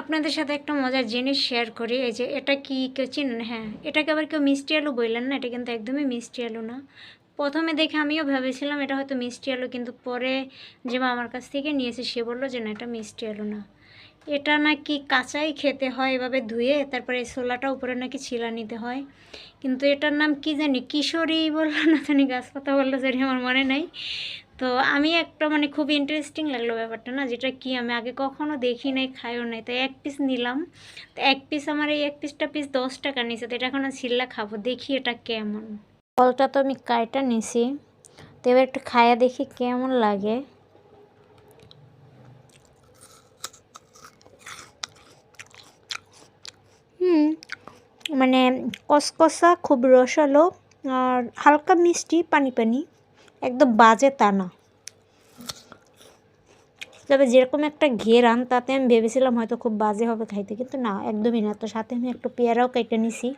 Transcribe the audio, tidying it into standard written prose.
আপনাদের সাথে একটা মজার জিনিস শেয়ার করি। এই যে এটা কি কেউ চিনেন? হ্যাঁ, এটাকে আবার কেউ মিষ্টি আলু বললেন না, এটা কিন্তু একদমই মিষ্টি আলু না। প্রথমে দেখে আমিও ভেবেছিলাম এটা হয়তো মিষ্টি আলু, কিন্তু পরে যে আমার কাছ থেকে নিয়েছে সে বললো যে না, এটা মিষ্টি আলু না। এটা নাকি কাঁচাই খেতে হয়, এভাবে ধুয়ে তারপরে এই ছোলাটা উপরে নাকি ছিলা নিতে হয়। কিন্তু এটার নাম কি জানি, কিশোরী বললো না জানি, গাছ পাতা বললো জানি, আমার মনে নাই। তো আমি একটা খুব ইন্টারেস্টিং লাগলো ব্যাপারটা, না যেটা কি আমি আগে কখনো দেখি নাই, খাইও নাই। তাই এক পিস নিলাম। তো এক পিস আমার এই এক পিসটা 10 টাকা নিয়েছে। তো এটা এখন ছিল্লা খাবো, দেখি এটা কেমন। ফলটা তো আমি কাইটা নিছি, তো এবার একটু খায়া দেখি কেমন লাগে। কসকসা, খুব রসালো, আর হালকা মিষ্টি, পানি পানি, একদম বাজে তা না। তবে যেরকম একটা ঘেরান, তাতে আমি ভেবেছিলাম হয়তো খুব বাজে হবে খাইতে, কিন্তু না, একদমই না। তো সাথে আমি একটু পেয়ারাও কেটে নিছি।